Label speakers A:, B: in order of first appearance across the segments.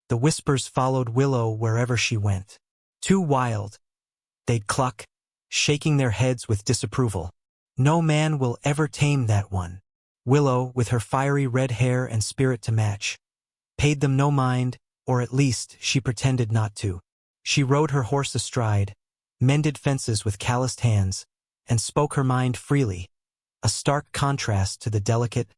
A: The whispers followed Willow wherever she went. Too wild, they'd cluck, shaking their heads with disapproval. No man will ever tame that one. Willow, with her fiery red hair and spirit to match, paid them no mind, or at least she pretended not to. She rode her horse astride, mended fences with calloused hands, and spoke her mind freely, a stark contrast to the delicate,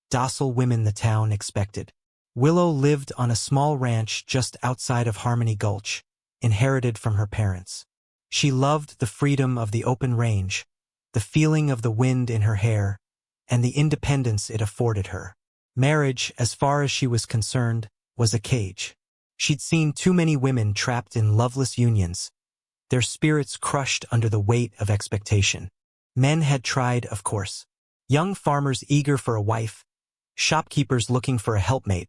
A: docile women the town expected. Willow lived on a small ranch just outside of Harmony Gulch, inherited from her parents. She loved the freedom of the open range, the feeling of the wind in her hair, and the independence it afforded her. Marriage, as far as she was concerned, was a cage. She'd seen too many women trapped in loveless unions, their spirits crushed under the weight of expectation. Men had tried, of course. Young farmers eager for a wife, shopkeepers looking for a helpmate,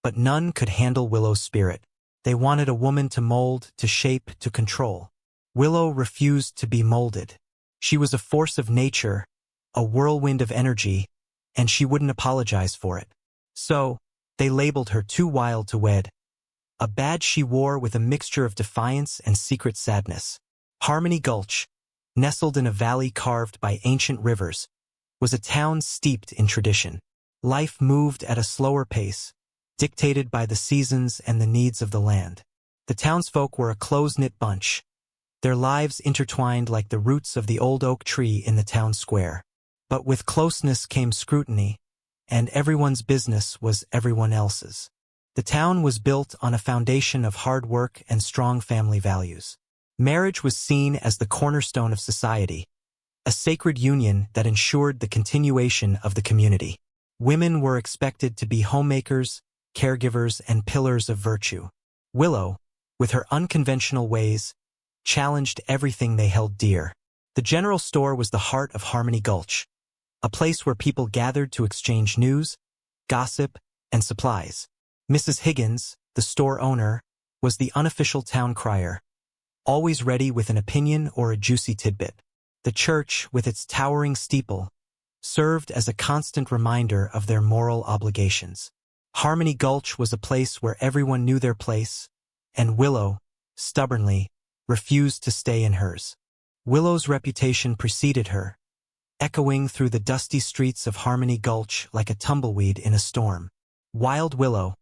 A: but none could handle Willow's spirit. They wanted a woman to mold, to shape, to control. Willow refused to be molded. She was a force of nature, a whirlwind of energy, and she wouldn't apologize for it. So, they labeled her too wild to wed, a badge she wore with a mixture of defiance and secret sadness. Harmony Gulch, nestled in a valley carved by ancient rivers, was a town steeped in tradition. Life moved at a slower pace, dictated by the seasons and the needs of the land. The townsfolk were a close-knit bunch, their lives intertwined like the roots of the old oak tree in the town square. But with closeness came scrutiny, and everyone's business was everyone else's. The town was built on a foundation of hard work and strong family values. Marriage was seen as the cornerstone of society, a sacred union that ensured the continuation of the community. Women were expected to be homemakers, caregivers, and pillars of virtue. Willow, with her unconventional ways, challenged everything they held dear. The general store was the heart of Harmony Gulch, a place where people gathered to exchange news, gossip, and supplies. Mrs. Higgins, the store owner, was the unofficial town crier, always ready with an opinion or a juicy tidbit. The church, with its towering steeple, served as a constant reminder of their moral obligations. Harmony Gulch was a place where everyone knew their place, and Willow, stubbornly, refused to stay in hers. Willow's reputation preceded her, echoing through the dusty streets of Harmony Gulch like a tumbleweed in a storm. Wild Willow,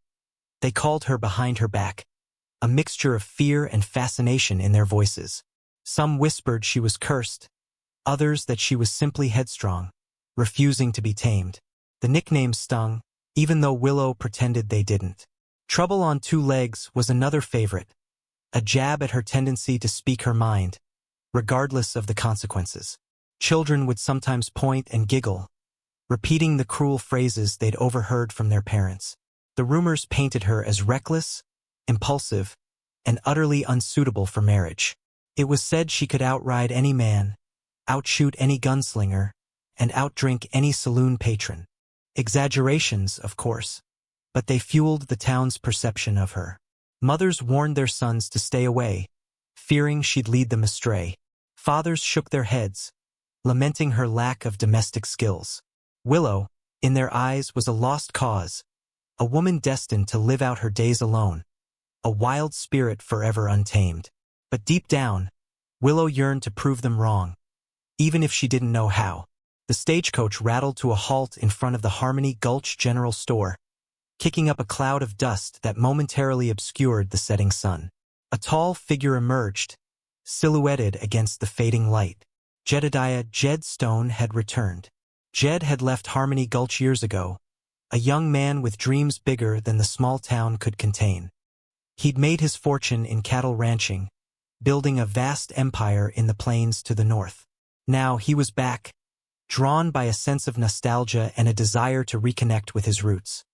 A: they called her behind her back, a mixture of fear and fascination in their voices. Some whispered she was cursed, others that she was simply headstrong, refusing to be tamed. The nicknames stung, even though Willow pretended they didn't. Trouble on Two Legs was another favorite, a jab at her tendency to speak her mind, regardless of the consequences. Children would sometimes point and giggle, repeating the cruel phrases they'd overheard from their parents. The rumors painted her as reckless, impulsive, and utterly unsuitable for marriage. It was said she could outride any man, outshoot any gunslinger, and outdrink any saloon patron. Exaggerations, of course, but they fueled the town's perception of her. Mothers warned their sons to stay away, fearing she'd lead them astray. Fathers shook their heads, lamenting her lack of domestic skills. Willow, in their eyes, was a lost cause, a woman destined to live out her days alone, a wild spirit forever untamed. But deep down, Willow yearned to prove them wrong, even if she didn't know how. The stagecoach rattled to a halt in front of the Harmony Gulch General Store, kicking up a cloud of dust that momentarily obscured the setting sun. A tall figure emerged, silhouetted against the fading light. Jedediah Jed Stone had returned. Jed had left Harmony Gulch years ago, a young man with dreams bigger than the small town could contain. He'd made his fortune in cattle ranching, building a vast empire in the plains to the north. Now he was back, drawn by a sense of nostalgia and a desire to reconnect with his roots.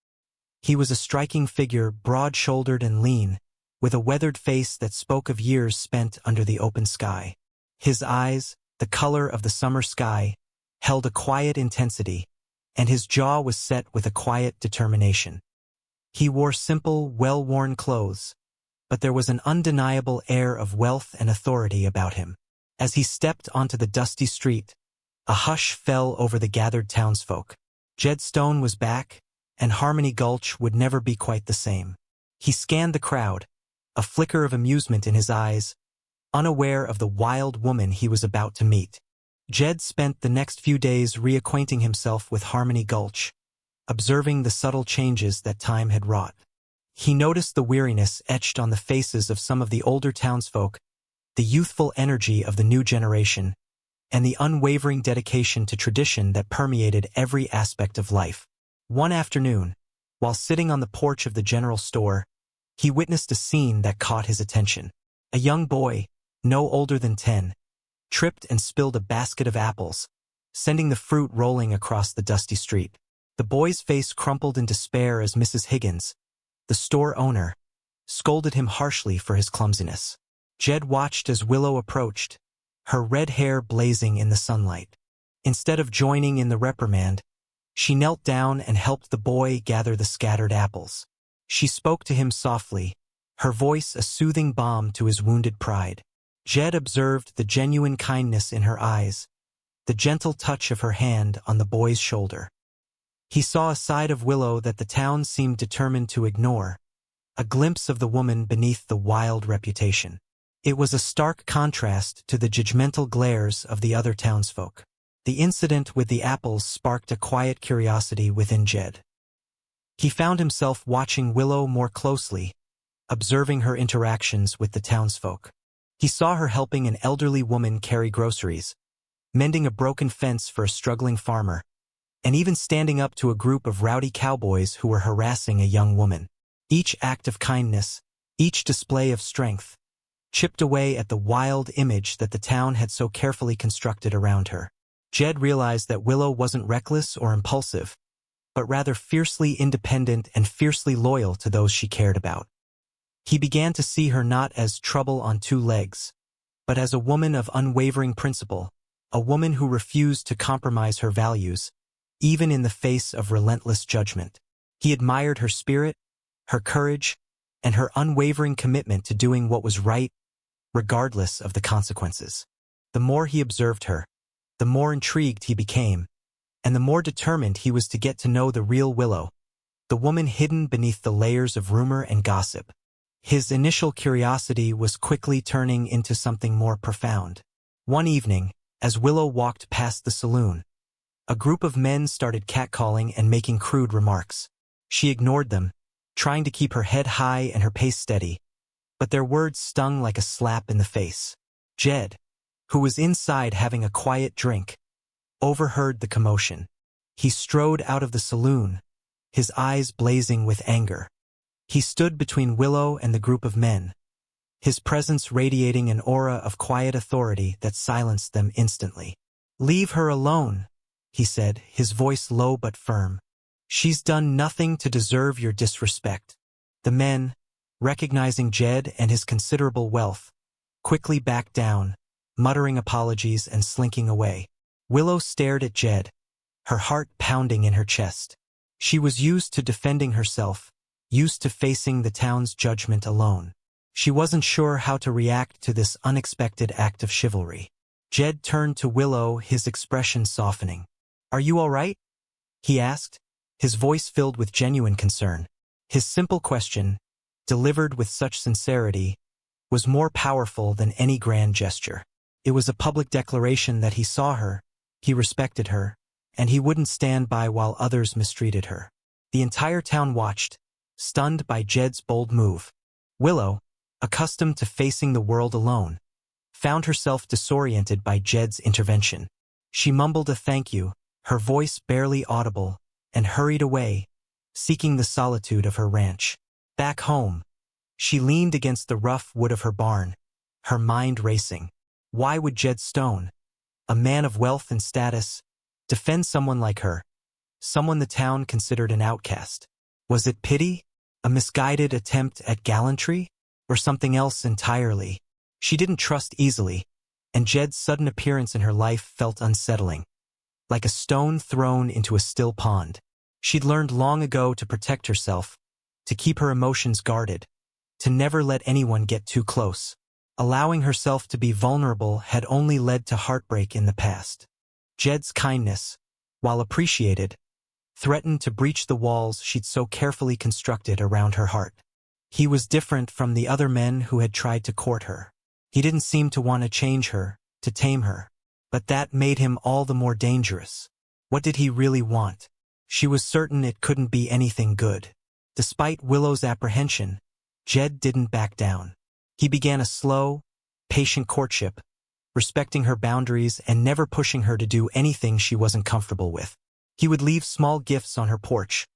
A: He was a striking figure, broad-shouldered and lean, with a weathered face that spoke of years spent under the open sky. His eyes, the color of the summer sky, held a quiet intensity, and his jaw was set with a quiet determination. He wore simple, well-worn clothes, but there was an undeniable air of wealth and authority about him. As he stepped onto the dusty street, a hush fell over the gathered townsfolk. Jed Stone was back, and Harmony Gulch would never be quite the same. He scanned the crowd, a flicker of amusement in his eyes, unaware of the wild woman he was about to meet. Jed spent the next few days reacquainting himself with Harmony Gulch, observing the subtle changes that time had wrought. He noticed the weariness etched on the faces of some of the older townsfolk, the youthful energy of the new generation, and the unwavering dedication to tradition that permeated every aspect of life. One afternoon, while sitting on the porch of the general store, he witnessed a scene that caught his attention. A young boy, no older than 10, tripped and spilled a basket of apples, sending the fruit rolling across the dusty street. The boy's face crumpled in despair as Mrs. Higgins, the store owner, scolded him harshly for his clumsiness. Jed watched as Willow approached, her red hair blazing in the sunlight. Instead of joining in the reprimand, she knelt down and helped the boy gather the scattered apples. She spoke to him softly, her voice a soothing balm to his wounded pride. Jed observed the genuine kindness in her eyes, the gentle touch of her hand on the boy's shoulder. He saw a side of Willow that the town seemed determined to ignore, a glimpse of the woman beneath the wild reputation. It was a stark contrast to the judgmental glares of the other townsfolk. The incident with the apples sparked a quiet curiosity within Jed. He found himself watching Willow more closely, observing her interactions with the townsfolk. He saw her helping an elderly woman carry groceries, mending a broken fence for a struggling farmer, and even standing up to a group of rowdy cowboys who were harassing a young woman. Each act of kindness, each display of strength, chipped away at the wild image that the town had so carefully constructed around her. Jed realized that Willow wasn't reckless or impulsive, but rather fiercely independent and fiercely loyal to those she cared about. He began to see her not as trouble on two legs, but as a woman of unwavering principle, a woman who refused to compromise her values, even in the face of relentless judgment. He admired her spirit, her courage, and her unwavering commitment to doing what was right, regardless of the consequences. The more he observed her, the more intrigued he became, and the more determined he was to get to know the real Willow, the woman hidden beneath the layers of rumor and gossip. His initial curiosity was quickly turning into something more profound. One evening, as Willow walked past the saloon, a group of men started catcalling and making crude remarks. She ignored them, trying to keep her head high and her pace steady, but their words stung like a slap in the face. Jed, who was inside having a quiet drink, overheard the commotion. He strode out of the saloon, his eyes blazing with anger. He stood between Willow and the group of men, his presence radiating an aura of quiet authority that silenced them instantly. "Leave her alone," he said, his voice low but firm. "She's done nothing to deserve your disrespect." The men, recognizing Jed and his considerable wealth, quickly backed down, muttering apologies and slinking away. Willow stared at Jed, her heart pounding in her chest. She was used to defending herself, used to facing the town's judgment alone. She wasn't sure how to react to this unexpected act of chivalry. Jed turned to Willow, his expression softening. "Are you all right?" he asked, his voice filled with genuine concern. His simple question, delivered with such sincerity, was more powerful than any grand gesture. It was a public declaration that he saw her, he respected her, and he wouldn't stand by while others mistreated her. The entire town watched, stunned by Jed's bold move. Willow, accustomed to facing the world alone, found herself disoriented by Jed's intervention. She mumbled a thank you, her voice barely audible, and hurried away, seeking the solitude of her ranch. Back home, she leaned against the rough wood of her barn, her mind racing. Why would Jed Stone, a man of wealth and status, defend someone like her, someone the town considered an outcast? Was it pity, a misguided attempt at gallantry, or something else entirely? She didn't trust easily, and Jed's sudden appearance in her life felt unsettling, like a stone thrown into a still pond. She'd learned long ago to protect herself, to keep her emotions guarded, to never let anyone get too close. Allowing herself to be vulnerable had only led to heartbreak in the past. Jed's kindness, while appreciated, threatened to breach the walls she'd so carefully constructed around her heart. He was different from the other men who had tried to court her. He didn't seem to want to change her, to tame her. But that made him all the more dangerous. What did he really want? She was certain it couldn't be anything good. Despite Willow's apprehension, Jed didn't back down. He began a slow, patient courtship, respecting her boundaries and never pushing her to do anything she wasn't comfortable with. He would leave small gifts on her porch,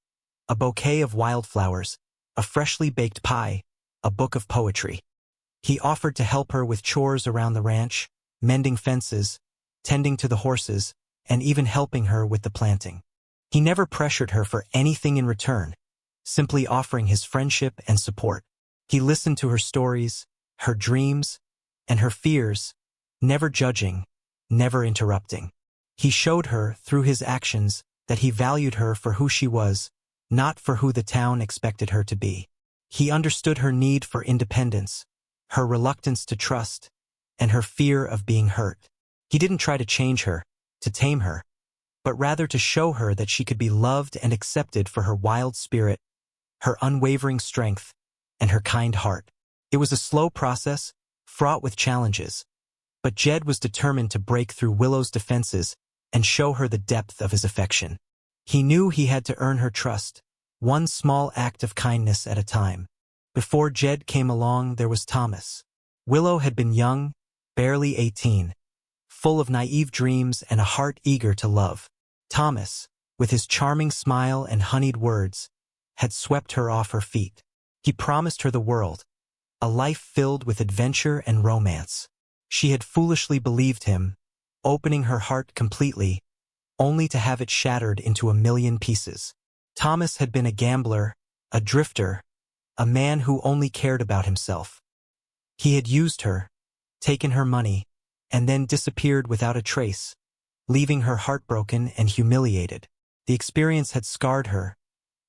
A: a bouquet of wildflowers, a freshly baked pie, a book of poetry. He offered to help her with chores around the ranch, mending fences, tending to the horses, and even helping her with the planting. He never pressured her for anything in return, simply offering his friendship and support. He listened to her stories, her dreams, and her fears, never judging, never interrupting. He showed her, through his actions, that he valued her for who she was, not for who the town expected her to be. He understood her need for independence, her reluctance to trust, and her fear of being hurt. He didn't try to change her, to tame her, but rather to show her that she could be loved and accepted for her wild spirit, her unwavering strength, and her kind heart. It was a slow process, fraught with challenges, but Jed was determined to break through Willow's defenses and show her the depth of his affection. He knew he had to earn her trust, one small act of kindness at a time. Before Jed came along, there was Thomas. Willow had been young, barely 18, full of naive dreams and a heart eager to love. Thomas, with his charming smile and honeyed words, had swept her off her feet. He promised her the world, a life filled with adventure and romance. She had foolishly believed him, opening her heart completely, only to have it shattered into a million pieces. Thomas had been a gambler, a drifter, a man who only cared about himself. He had used her, taken her money, and then disappeared without a trace, leaving her heartbroken and humiliated. The experience had scarred her,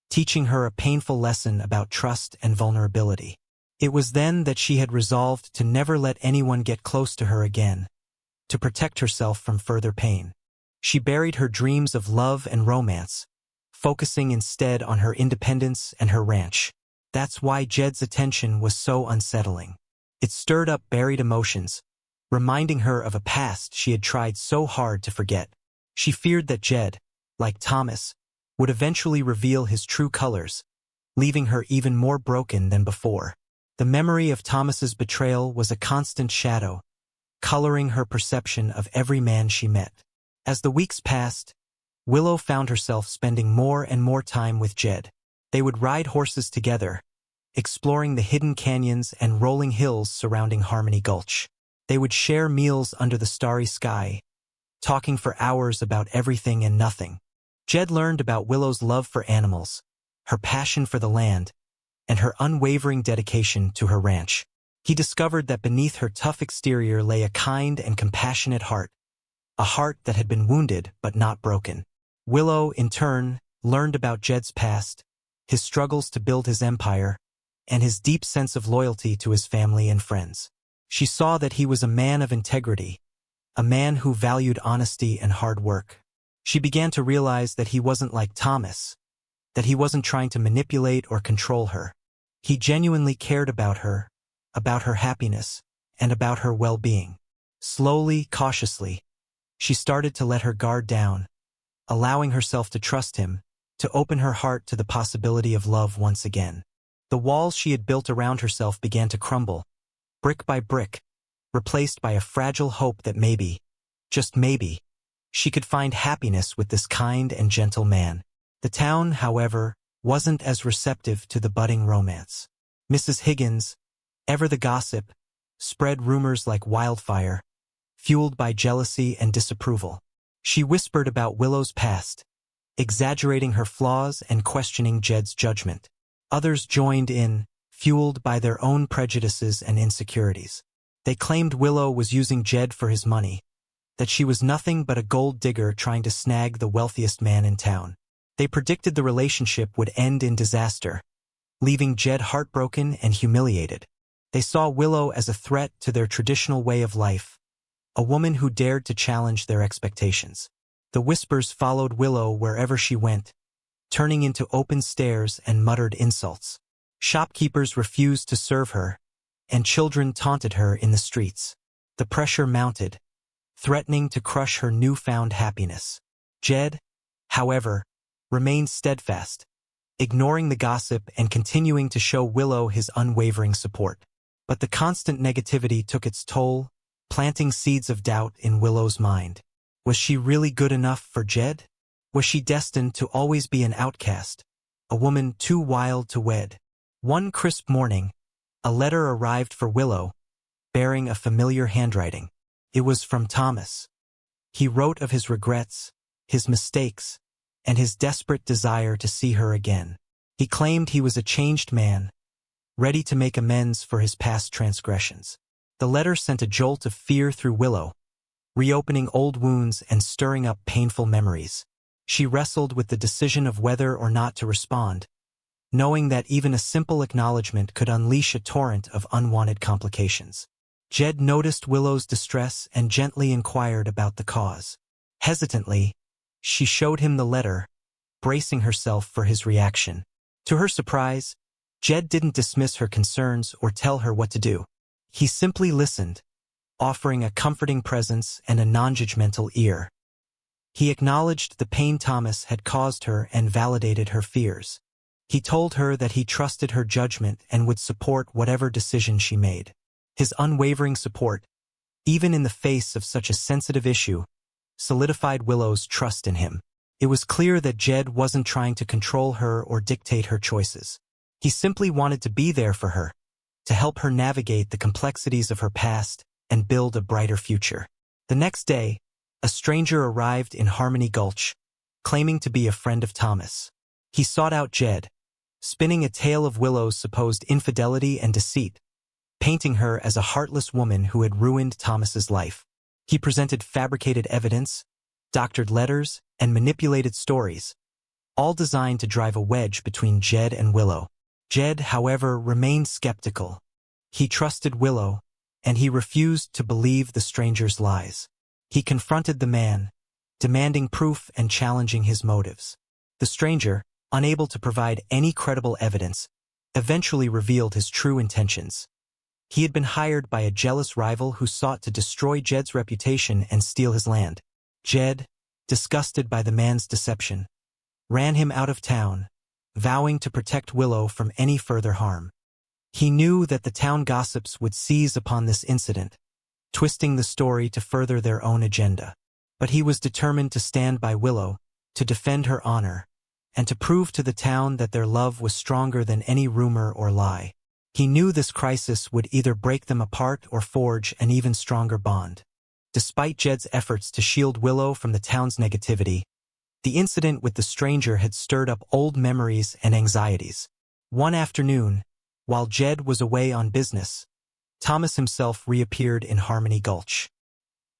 A: teaching her a painful lesson about trust and vulnerability. It was then that she had resolved to never let anyone get close to her again, to protect herself from further pain. She buried her dreams of love and romance, focusing instead on her independence and her ranch. That's why Jed's attention was so unsettling. It stirred up buried emotions, reminding her of a past she had tried so hard to forget. She feared that Jed, like Thomas, would eventually reveal his true colors, leaving her even more broken than before. The memory of Thomas's betrayal was a constant shadow, coloring her perception of every man she met. As the weeks passed, Willow found herself spending more and more time with Jed. They would ride horses together, exploring the hidden canyons and rolling hills surrounding Harmony Gulch. They would share meals under the starry sky, talking for hours about everything and nothing. Jed learned about Willow's love for animals, her passion for the land, and her unwavering dedication to her ranch. He discovered that beneath her tough exterior lay a kind and compassionate heart, a heart that had been wounded but not broken. Willow, in turn, learned about Jed's past, his struggles to build his empire, and his deep sense of loyalty to his family and friends. She saw that he was a man of integrity, a man who valued honesty and hard work. She began to realize that he wasn't like Thomas, that he wasn't trying to manipulate or control her. He genuinely cared about her happiness, and about her well-being. Slowly, cautiously, she started to let her guard down, allowing herself to trust him, to open her heart to the possibility of love once again. The walls she had built around herself began to crumble, brick by brick, replaced by a fragile hope that maybe, just maybe, she could find happiness with this kind and gentle man. The town, however, wasn't as receptive to the budding romance. Mrs. Higgins, ever the gossip, spread rumors like wildfire, fueled by jealousy and disapproval. She whispered about Willow's past, exaggerating her flaws and questioning Jed's judgment. Others joined in, fueled by their own prejudices and insecurities. They claimed Willow was using Jed for his money, that she was nothing but a gold digger trying to snag the wealthiest man in town. They predicted the relationship would end in disaster, leaving Jed heartbroken and humiliated. They saw Willow as a threat to their traditional way of life, a woman who dared to challenge their expectations. The whispers followed Willow wherever she went, turning into open stares and muttered insults. Shopkeepers refused to serve her, and children taunted her in the streets. The pressure mounted, threatening to crush her newfound happiness. Jed, however, remained steadfast, ignoring the gossip and continuing to show Willow his unwavering support. But the constant negativity took its toll, planting seeds of doubt in Willow's mind. Was she really good enough for Jed? Was she destined to always be an outcast, a woman too wild to wed? One crisp morning, a letter arrived for Willow, bearing a familiar handwriting. It was from Thomas. He wrote of his regrets, his mistakes, and his desperate desire to see her again. He claimed he was a changed man, ready to make amends for his past transgressions. The letter sent a jolt of fear through Willow, reopening old wounds and stirring up painful memories. She wrestled with the decision of whether or not to respond, knowing that even a simple acknowledgement could unleash a torrent of unwanted complications. Jed noticed Willow's distress and gently inquired about the cause. Hesitantly, she showed him the letter, bracing herself for his reaction. To her surprise, Jed didn't dismiss her concerns or tell her what to do. He simply listened, offering a comforting presence and a non-judgmental ear. He acknowledged the pain Thomas had caused her and validated her fears. He told her that he trusted her judgment and would support whatever decision she made. His unwavering support, even in the face of such a sensitive issue, solidified Willow's trust in him. It was clear that Jed wasn't trying to control her or dictate her choices. He simply wanted to be there for her, to help her navigate the complexities of her past and build a brighter future. The next day, a stranger arrived in Harmony Gulch, claiming to be a friend of Thomas. He sought out Jed, spinning a tale of Willow's supposed infidelity and deceit, painting her as a heartless woman who had ruined Thomas's life. He presented fabricated evidence, doctored letters, and manipulated stories, all designed to drive a wedge between Jed and Willow. Jed, however, remained skeptical. He trusted Willow, and he refused to believe the stranger's lies. He confronted the man, demanding proof and challenging his motives. The stranger, unable to provide any credible evidence, eventually revealed his true intentions. He had been hired by a jealous rival who sought to destroy Jed's reputation and steal his land. Jed, disgusted by the man's deception, ran him out of town, vowing to protect Willow from any further harm. He knew that the town gossips would seize upon this incident, twisting the story to further their own agenda. But he was determined to stand by Willow, to defend her honor, and to prove to the town that their love was stronger than any rumor or lie. He knew this crisis would either break them apart or forge an even stronger bond. Despite Jed's efforts to shield Willow from the town's negativity, the incident with the stranger had stirred up old memories and anxieties. One afternoon, while Jed was away on business, Thomas himself reappeared in Harmony Gulch.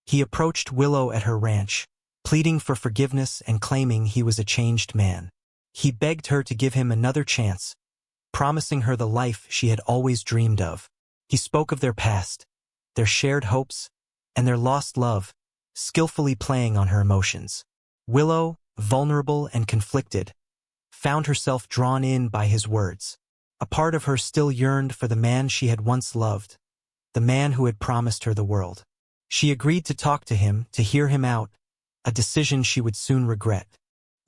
A: He approached Willow at her ranch, pleading for forgiveness and claiming he was a changed man. He begged her to give him another chance, promising her the life she had always dreamed of. He spoke of their past, their shared hopes, and their lost love, skillfully playing on her emotions. Willow, vulnerable and conflicted, found herself drawn in by his words. A part of her still yearned for the man she had once loved, the man who had promised her the world. She agreed to talk to him, to hear him out, a decision she would soon regret.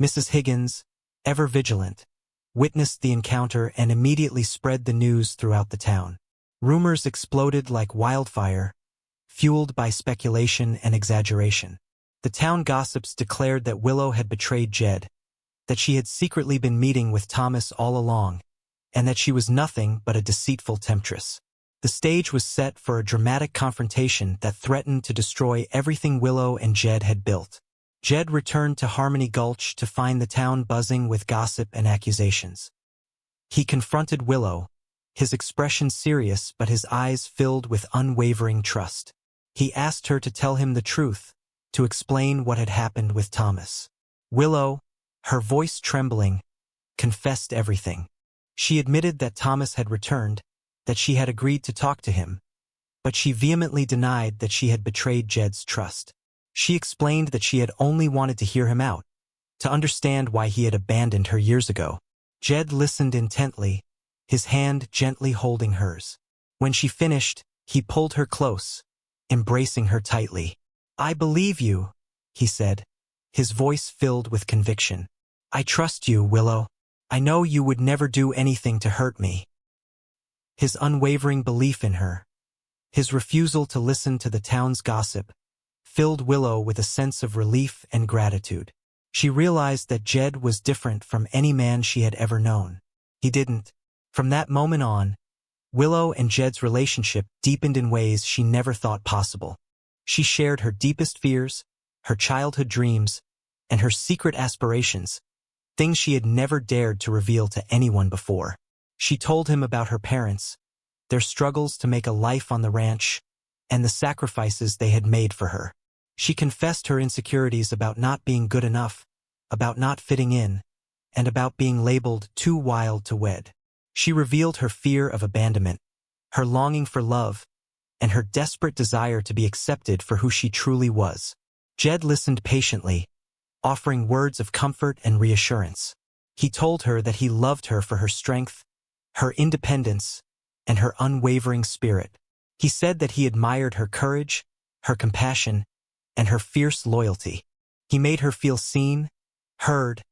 A: Mrs. Higgins, ever vigilant, witnessed the encounter and immediately spread the news throughout the town. Rumors exploded like wildfire, fueled by speculation and exaggeration. The town gossips declared that Willow had betrayed Jed, that she had secretly been meeting with Thomas all along, and that she was nothing but a deceitful temptress. The stage was set for a dramatic confrontation that threatened to destroy everything Willow and Jed had built. Jed returned to Harmony Gulch to find the town buzzing with gossip and accusations. He confronted Willow, his expression serious but his eyes filled with unwavering trust. He asked her to tell him the truth, to explain what had happened with Thomas. Willow, her voice trembling, confessed everything. She admitted that Thomas had returned, that she had agreed to talk to him, but she vehemently denied that she had betrayed Jed's trust. She explained that she had only wanted to hear him out, to understand why he had abandoned her years ago. Jed listened intently, his hand gently holding hers. When she finished, he pulled her close, embracing her tightly. "I believe you," he said, his voice filled with conviction. "I trust you, Willow. I know you would never do anything to hurt me." His unwavering belief in her, his refusal to listen to the town's gossip, filled Willow with a sense of relief and gratitude. She realized that Jed was different from any man she had ever known. He didn't. From that moment on, Willow and Jed's relationship deepened in ways she never thought possible. She shared her deepest fears, her childhood dreams, and her secret aspirations, things she had never dared to reveal to anyone before. She told him about her parents, their struggles to make a life on the ranch, and the sacrifices they had made for her. She confessed her insecurities about not being good enough, about not fitting in, and about being labeled too wild to wed. She revealed her fear of abandonment, her longing for love, and her desperate desire to be accepted for who she truly was. Jed listened patiently, offering words of comfort and reassurance. He told her that he loved her for her strength, her independence, and her unwavering spirit. He said that he admired her courage, her compassion, and her fierce loyalty. He made her feel seen, heard,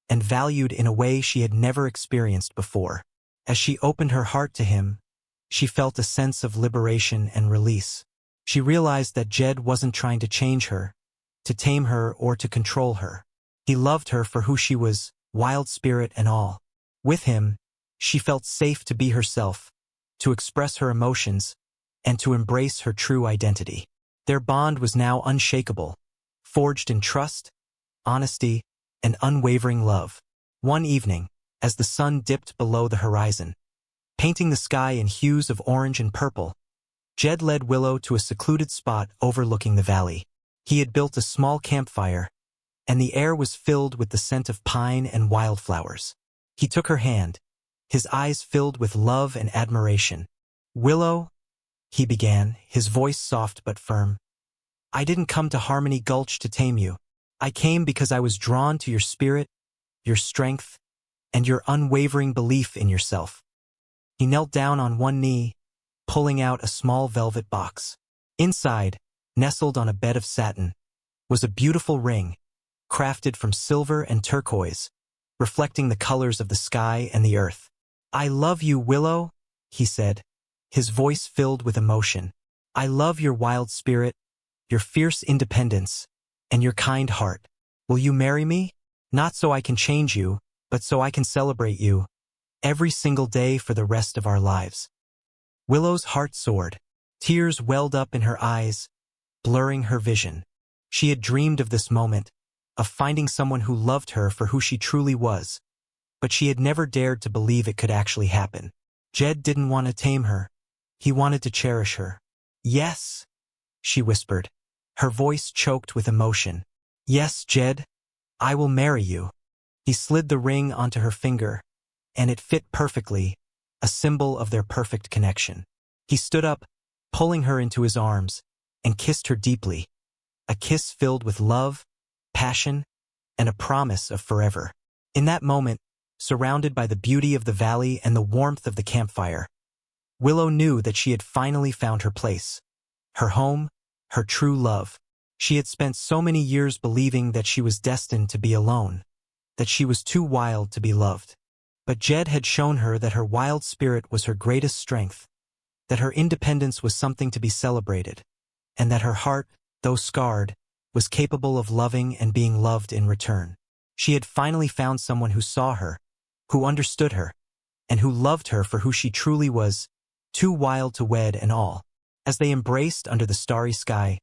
A: and valued in a way she had never experienced before. As she opened her heart to him, she felt a sense of liberation and release. She realized that Jed wasn't trying to change her, to tame her, or to control her. He loved her for who she was, wild spirit and all. With him, she felt safe to be herself, to express her emotions, and to embrace her true identity. Their bond was now unshakable, forged in trust, honesty, and unwavering love. One evening, as the sun dipped below the horizon, painting the sky in hues of orange and purple, Jed led Willow to a secluded spot overlooking the valley. He had built a small campfire, and the air was filled with the scent of pine and wildflowers. He took her hand, his eyes filled with love and admiration. "Willow," he began, his voice soft but firm, "I didn't come to Harmony Gulch to tame you. I came because I was drawn to your spirit, your strength, and your unwavering belief in yourself." He knelt down on one knee, pulling out a small velvet box. Inside, nestled on a bed of satin, was a beautiful ring, crafted from silver and turquoise, reflecting the colors of the sky and the earth. "I love you, Willow," he said, his voice filled with emotion. "I love your wild spirit, your fierce independence, and your kind heart. Will you marry me? Not so I can change you, but so I can celebrate you, every single day for the rest of our lives." Willow's heart soared. Tears welled up in her eyes, blurring her vision. She had dreamed of this moment, of finding someone who loved her for who she truly was, but she had never dared to believe it could actually happen. Jed didn't want to tame her. He wanted to cherish her. "Yes," she whispered, her voice choked with emotion. "Yes, Jed, I will marry you." He slid the ring onto her finger, and it fit perfectly, a symbol of their perfect connection. He stood up, pulling her into his arms, and kissed her deeply, a kiss filled with love, passion, and a promise of forever. In that moment, surrounded by the beauty of the valley and the warmth of the campfire, Willow knew that she had finally found her place, her home, her true love. She had spent so many years believing that she was destined to be alone, that she was too wild to be loved. But Jed had shown her that her wild spirit was her greatest strength, that her independence was something to be celebrated, and that her heart, though scarred, was capable of loving and being loved in return. She had finally found someone who saw her, who understood her, and who loved her for who she truly was, too wild to wed and all. As they embraced under the starry sky,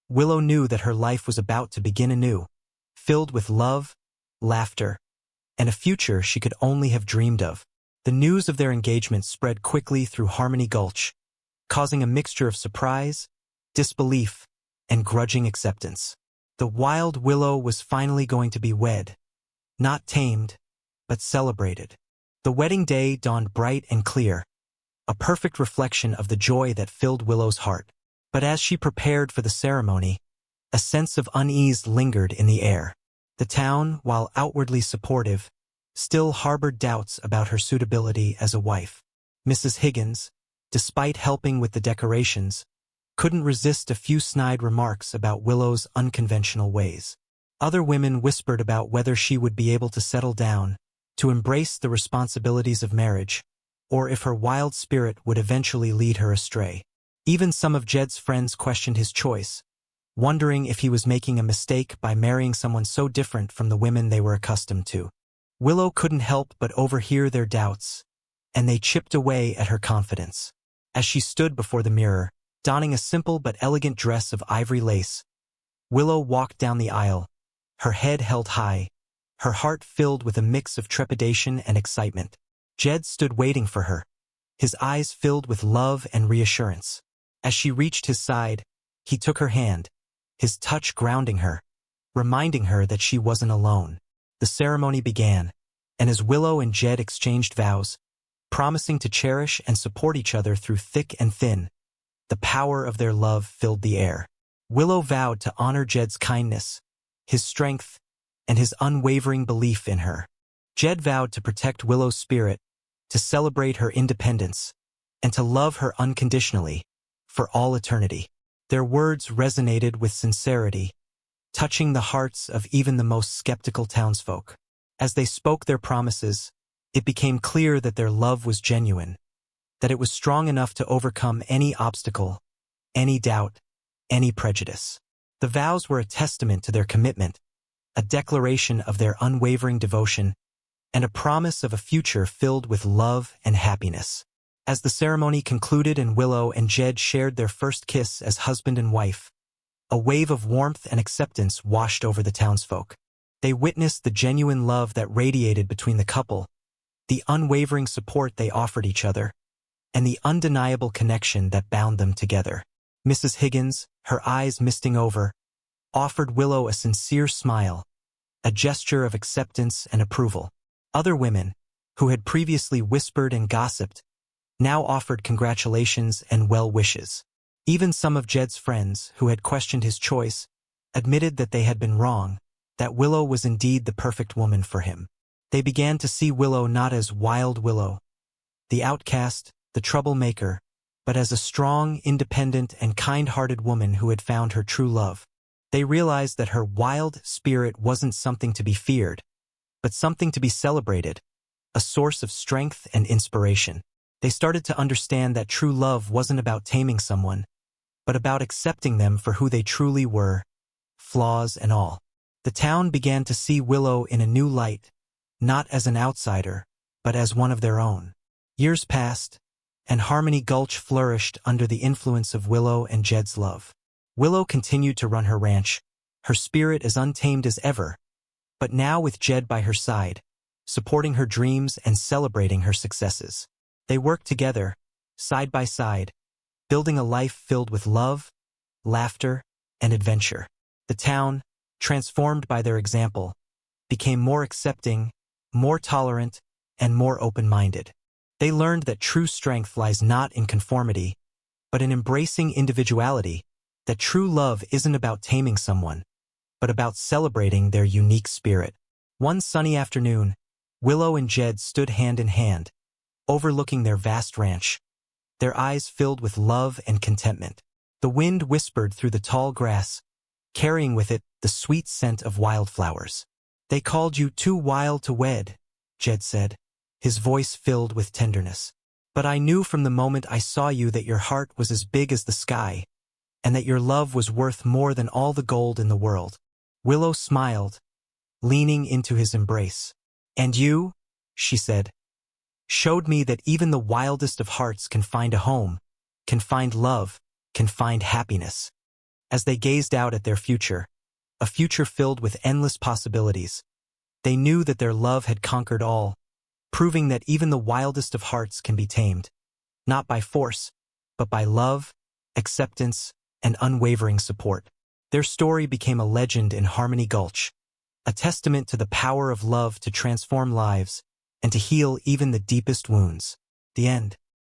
A: Willow knew that her life was about to begin anew, filled with love, laughter, and a future she could only have dreamed of. The news of their engagement spread quickly through Harmony Gulch, causing a mixture of surprise, disbelief, and grudging acceptance. The wild Willow was finally going to be wed, not tamed, but celebrated. The wedding day dawned bright and clear, a perfect reflection of the joy that filled Willow's heart. But as she prepared for the ceremony, a sense of unease lingered in the air. The town, while outwardly supportive, still harbored doubts about her suitability as a wife. Mrs. Higgins, despite helping with the decorations, couldn't resist a few snide remarks about Willow's unconventional ways. Other women whispered about whether she would be able to settle down, to embrace the responsibilities of marriage, or if her wild spirit would eventually lead her astray. Even some of Jed's friends questioned his choice, wondering if he was making a mistake by marrying someone so different from the women they were accustomed to. Willow couldn't help but overhear their doubts, and they chipped away at her confidence. As she stood before the mirror, donning a simple but elegant dress of ivory lace, Willow walked down the aisle, her head held high, her heart filled with a mix of trepidation and excitement. Jed stood waiting for her, his eyes filled with love and reassurance. As she reached his side, he took her hand, his touch grounding her, reminding her that she wasn't alone. The ceremony began, and as Willow and Jed exchanged vows, promising to cherish and support each other through thick and thin, the power of their love filled the air. Willow vowed to honor Jed's kindness, his strength, and his unwavering belief in her. Jed vowed to protect Willow's spirit, to celebrate her independence, and to love her unconditionally, for all eternity. Their words resonated with sincerity, touching the hearts of even the most skeptical townsfolk. As they spoke their promises, it became clear that their love was genuine, that it was strong enough to overcome any obstacle, any doubt, any prejudice. The vows were a testament to their commitment, a declaration of their unwavering devotion, and a promise of a future filled with love and happiness. As the ceremony concluded and Willow and Jed shared their first kiss as husband and wife, a wave of warmth and acceptance washed over the townsfolk. They witnessed the genuine love that radiated between the couple, the unwavering support they offered each other, and the undeniable connection that bound them together. Mrs. Higgins, her eyes misting over, offered Willow a sincere smile, a gesture of acceptance and approval. Other women, who had previously whispered and gossiped, now offered congratulations and well wishes. Even some of Jed's friends, who had questioned his choice, admitted that they had been wrong, that Willow was indeed the perfect woman for him. They began to see Willow not as wild Willow, the outcast, the troublemaker, but as a strong, independent, and kind-hearted woman who had found her true love. They realized that her wild spirit wasn't something to be feared, but something to be celebrated, a source of strength and inspiration. They started to understand that true love wasn't about taming someone, but about accepting them for who they truly were, flaws and all. The town began to see Willow in a new light, not as an outsider, but as one of their own. Years passed, and Harmony Gulch flourished under the influence of Willow and Jed's love. Willow continued to run her ranch, her spirit as untamed as ever, but now with Jed by her side, supporting her dreams and celebrating her successes. They worked together, side by side, building a life filled with love, laughter, and adventure. The town, transformed by their example, became more accepting, more tolerant, and more open-minded. They learned that true strength lies not in conformity, but in embracing individuality, that true love isn't about taming someone, but about celebrating their unique spirit. One sunny afternoon, Willow and Jed stood hand in hand, overlooking their vast ranch, their eyes filled with love and contentment. The wind whispered through the tall grass, carrying with it the sweet scent of wildflowers. "They called you too wild to wed," Jed said, his voice filled with tenderness. "But I knew from the moment I saw you that your heart was as big as the sky, and that your love was worth more than all the gold in the world." Willow smiled, leaning into his embrace. "And you," she said, "showed me that even the wildest of hearts can find a home, can find love, can find happiness." As they gazed out at their future, a future filled with endless possibilities, they knew that their love had conquered all, proving that even the wildest of hearts can be tamed, not by force, but by love, acceptance, and unwavering support. Their story became a legend in Harmony Gulch, a testament to the power of love to transform lives and to heal even the deepest wounds. The end.